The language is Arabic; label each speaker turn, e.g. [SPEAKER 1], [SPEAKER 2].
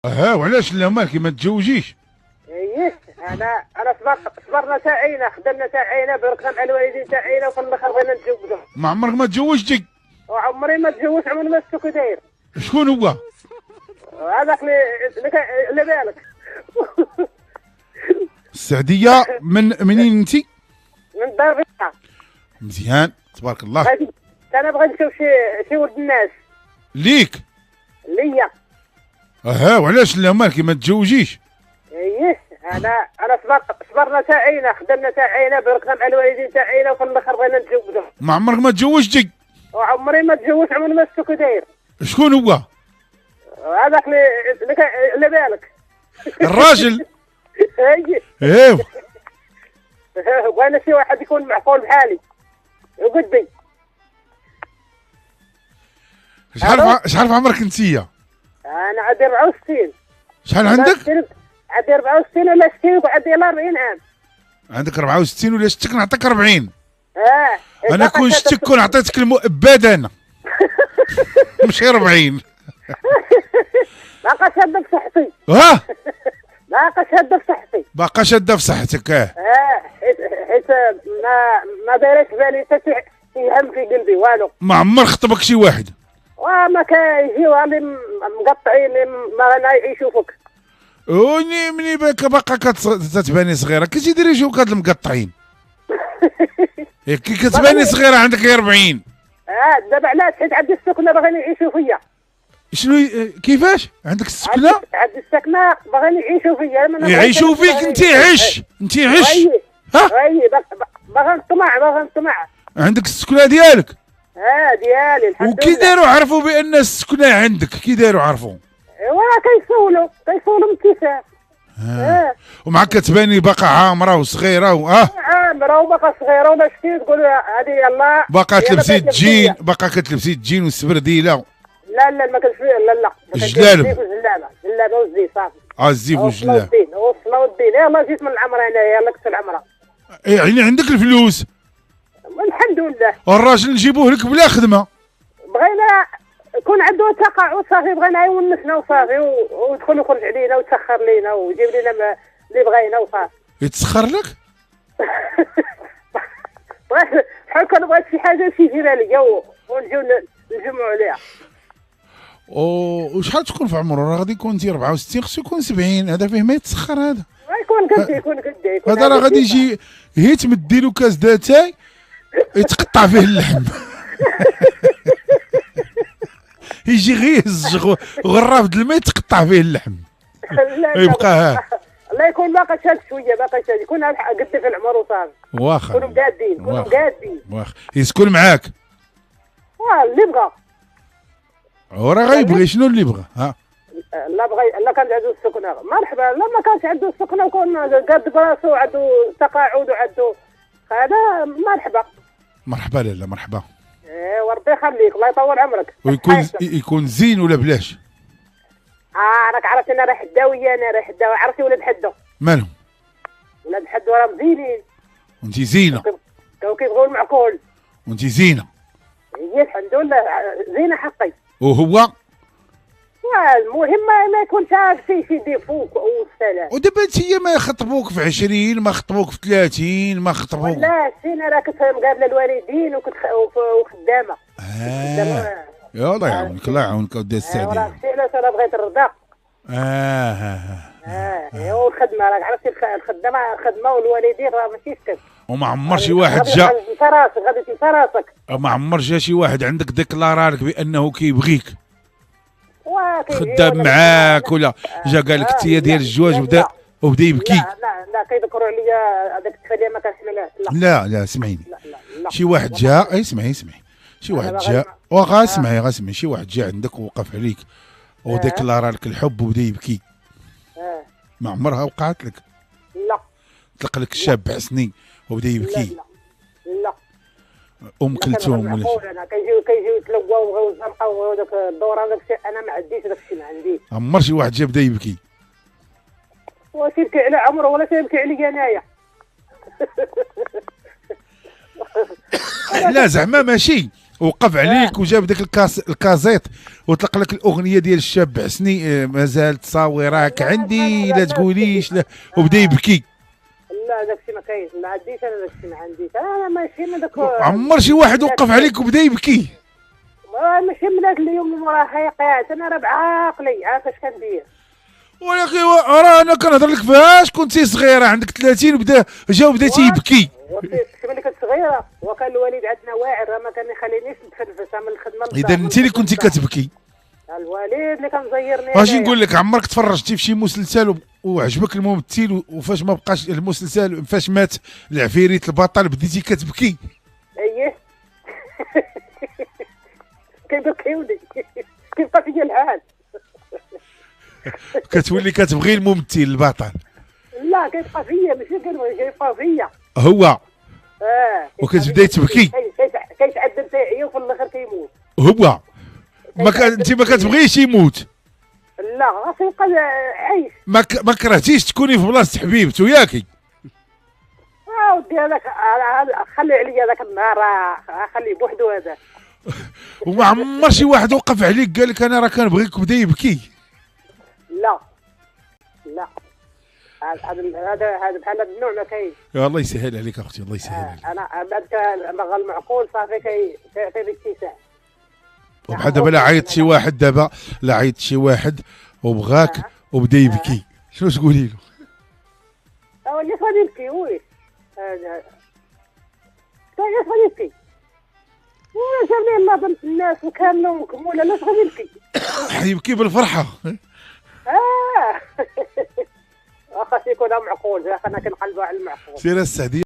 [SPEAKER 1] وعلاش لا مالكي ما تتزوجيش؟
[SPEAKER 2] ايه انا صبرنا ساعينا، خدمنا ساعينا، باركنا مع الوالدين ساعينا، وفي الاخر بغينا نتزوجوا.
[SPEAKER 1] ما عمرك ما تزوجتي؟
[SPEAKER 2] وعمري ما تزوجت، عمري ما شفتو كي داير.
[SPEAKER 1] شكون هو؟
[SPEAKER 2] هذاك اللي بالك.
[SPEAKER 1] السعدية. منين انت؟
[SPEAKER 2] من دار بيضاء.
[SPEAKER 1] مزيان تبارك الله.
[SPEAKER 2] انا بغيت نشوف شي ولد الناس.
[SPEAKER 1] ليك؟
[SPEAKER 2] ليا.
[SPEAKER 1] وعلاش لا مالكي ما تتزوجيش؟
[SPEAKER 2] ايه انا صبرنا ساعينا، خدمنا ساعينا، باركنا مع الوالدين ساعينا، وفي الاخر بغينا نتزوجوا.
[SPEAKER 1] ما عمرك ما تزوجتي؟
[SPEAKER 2] وعمري ما تزوجت، عمري ما شفتو كي داير.
[SPEAKER 1] شكون هو؟
[SPEAKER 2] هذاك اللي بالك.
[SPEAKER 1] الراجل.
[SPEAKER 2] ايه. بغينا شي واحد يكون معقول بحالي وقدي.
[SPEAKER 1] شحال في عمرك انتيا؟
[SPEAKER 2] انا عندي 64.
[SPEAKER 1] شحال عندك؟
[SPEAKER 2] عندي 64 ولا 60 وعندي 40 عام.
[SPEAKER 1] عندك 64 ولا 60 نعطيك 40. انا كون شتك كون عطيتك المؤبد انا. ماشي 40.
[SPEAKER 2] باقا شاده في صحتي. باقا شاده في صحتي.
[SPEAKER 1] باقا شاده في صحتك.
[SPEAKER 2] حيت ما دايرش بالي حتى يهم في قلبي والو.
[SPEAKER 1] ما عمر خطبك شي واحد؟
[SPEAKER 2] وما كيجيو اللي مقطعين اللي ما غانا يشوفوك.
[SPEAKER 1] مني باقا كتباني صغيره، كي تيديري يشوفوك هاد المقطعين. كي كتباني صغيره عندك 40.
[SPEAKER 2] دابا علاش؟ حيت عندي السكنه باغيين يعيشوا فيا.
[SPEAKER 1] شنو كيفاش؟ عندك السكنه؟
[SPEAKER 2] عندي السكنه باغيين يعيشوا فيا.
[SPEAKER 1] يعيشوا فيك انت عش.
[SPEAKER 2] باغا نطمع.
[SPEAKER 1] عندك السكنه ديالك؟
[SPEAKER 2] ديالي الحمد لله.
[SPEAKER 1] وكي داروا عرفوا بان السكنه عندك؟ كي داروا عرفوا؟
[SPEAKER 2] ايوا كيسولوا من كيفاه.
[SPEAKER 1] ومعك كتباني باقا عامره وصغيره
[SPEAKER 2] عامره وباقا صغيره، ولا شتي تقول هذه يلاه
[SPEAKER 1] باقا تلبسي الجين، باقا كتلبسي الجين والسبرديله.
[SPEAKER 2] لا ما كنش لا
[SPEAKER 1] الجلالب.
[SPEAKER 2] الجلابه والزي صافي.
[SPEAKER 1] الزيف والجلابه
[SPEAKER 2] والصلاه والدين. يلاه جيت من العمره هنايا، يلاه كنت العمره.
[SPEAKER 1] يعني عندك الفلوس
[SPEAKER 2] الحمد لله.
[SPEAKER 1] والراجل نجيبوه لك بلا خدمه.
[SPEAKER 2] بغينا يكون عنده تقاعد صافي، بغينا يونسنا وصافي، ويدخل ويخرج علينا ويتسخر لينا ويجيب لنا اللي بغينا وصافي.
[SPEAKER 1] يتسخر لك؟
[SPEAKER 2] بحال كان بغيت شي حاجه شي يجيبها ليا ونجيو نجمعوا عليها.
[SPEAKER 1] وشحال تكون في عمره؟ راه غادي يكون انت 64، خصو يكون 70. هذا فيه ما يتسخر هذا.
[SPEAKER 2] يكون قدي
[SPEAKER 1] هذا راه غادي يجي هي تمدي له كاس داتاي يتقطع فيه اللحم. يجي غير يهز غراف د الماء يتقطع فيه اللحم. يبقى
[SPEAKER 2] الله يكون باقا شاد شويه، باقا شاد يكون قد في العمر وصافي.
[SPEAKER 1] واخا
[SPEAKER 2] كونوا مقادين.
[SPEAKER 1] واخا يسكن معاك.
[SPEAKER 2] اللي بغى.
[SPEAKER 1] وراه غيبغي شنو اللي بغى؟
[SPEAKER 2] لا كان عنده السكنه مرحبا، لا ما كانش عنده السكنه وكون قاد براسو وعنده تقاعد وعنده هذا مرحبا.
[SPEAKER 1] لا مرحبا.
[SPEAKER 2] وربي يخليك، الله يطول عمرك.
[SPEAKER 1] يكون زين ولا بلاش؟
[SPEAKER 2] راك عرفتي انا رايح الداويه، عرفتي ولاد حدو
[SPEAKER 1] مالهم؟
[SPEAKER 2] ولاد حدو راه مزينين.
[SPEAKER 1] وانت زينه.
[SPEAKER 2] كيبغيو المعقول.
[SPEAKER 1] وانت زينه.
[SPEAKER 2] هي الحمد لله زينه حقي.
[SPEAKER 1] وهو؟
[SPEAKER 2] المهم ما يكونش عارف شي ديفوك والسلام.
[SPEAKER 1] ودابا انتيا ما خطبوك في 20، ما خطبوك في 30، ما خطبوك.
[SPEAKER 2] لا سينا راه كنت مقابله الوالدين وخدامه.
[SPEAKER 1] يا الله يعاونك، الله يعاونك اودي السعديه.
[SPEAKER 2] راه شي علاش انا بغيت الرضا. والخدمه راك عرفتي الخدمه والوالدين راه ماشي سكت.
[SPEAKER 1] وما عمر شي واحد جا
[SPEAKER 2] غادي تنسى راسك.
[SPEAKER 1] ما عمر جا شي واحد عندك ديكلارا لك بانه كيبغيك، خدام معاك، ولا جا قال لك التيه ديال الزواج وبدا يبكي؟
[SPEAKER 2] لا كيذكروا عليا هذاك التفاديه ما كنحملهاش.
[SPEAKER 1] لا اسمعيني. شي واحد جا، اسمعي شي واحد جا غاسمعي شي واحد جا عندك ووقف عليك وديكلارا لك الحب وبدا يبكي. ما عمرها وقعت لك؟
[SPEAKER 2] لا.
[SPEAKER 1] طلق لك الشاب حسني وبدا يبكي؟
[SPEAKER 2] لا.
[SPEAKER 1] ام كلثوم ولا
[SPEAKER 2] انا كيجيو يتلقاو وبغاو يزرقاو داك الدوران داك الشيء، انا ما عنديش داك الشيء، ما عنديش.
[SPEAKER 1] عمر شي واحد جا بدا يبكي؟
[SPEAKER 2] واش يبكي على عمره ولا تيبكي عليا انايا؟
[SPEAKER 1] لا زعما ماشي وقف عليك وجاب داك الكازيط وطلق لك الاغنيه ديال الشاب بعسني مازال تصاويرك عندي لا تقوليش لا، وبدا يبكي.
[SPEAKER 2] لا داكشي ما كاينش، ما عنديش انا داكشي، ما عنديش انا، ماشي من داك.
[SPEAKER 1] عمر شي واحد وقف عليك وبدا يبكي؟
[SPEAKER 2] ماشي من داك اليوم اللي موراه حيقات، انا راه بعقلي عارف اش كندير.
[SPEAKER 1] ولكن راه انا كنهضر لك فاش كنتي صغيره عندك 30 بدا تيبكي.
[SPEAKER 2] ملي كنت صغيره وكان الوالد عندنا واعر، راه ما كان يخلينيش نتفلفس من الخدمه.
[SPEAKER 1] اذا انت اللي كنتي كتبكي.
[SPEAKER 2] الوالد اللي كان مزيرني.
[SPEAKER 1] اش نقول لك، عمرك تفرجتي في شي مسلسل وعجبك الممثل وفاش ما بقاش المسلسل، فاش مات العفيريت البطل بديتي كتبكي؟
[SPEAKER 2] اييه كيبكيوني كيبقى فيا الحال.
[SPEAKER 1] كتولي كتبغي الممثل البطل؟
[SPEAKER 2] لا كيبقى فيا، ماشي كيبقى فيا
[SPEAKER 1] هو. وكتبداي تبكي.
[SPEAKER 2] كيتعذب تيعيا وفي الاخر كيموت.
[SPEAKER 1] هو انت ما كتبغيش يموت؟
[SPEAKER 2] لا خاصو يبقى عايش.
[SPEAKER 1] ما كرهتيش تكوني في بلاصه حبيبته ياكي؟
[SPEAKER 2] ودي هذاك خلي عليا ذاك النهار، خليه بوحدو هذاك.
[SPEAKER 1] وما عمر شي واحد وقف عليك قال لك انا راه كنبغيك وبدا يبكي؟
[SPEAKER 2] لا لا، هذا بحال هذا النوع ما كاينش.
[SPEAKER 1] يا الله يسهل عليك اختي، الله يسهل عليك.
[SPEAKER 2] انا بعد لما المعقول صافي كيعطيني اتساع.
[SPEAKER 1] وبحال دابا لا عيط شي واحد، دابا لا عيط شي واحد وبغاك وبدا يبكي، شنو تقولي له؟
[SPEAKER 2] هو اللي غادي يبكي ويش هذا، علاش غادي يبكي؟ شافني الله بنت الناس وكامله ومكموله، علاش غادي يبكي؟
[SPEAKER 1] يبكي بالفرحه.
[SPEAKER 2] خاص يكون معقول، انا كنقلبوا على المعقول.
[SPEAKER 1] سير السعديه.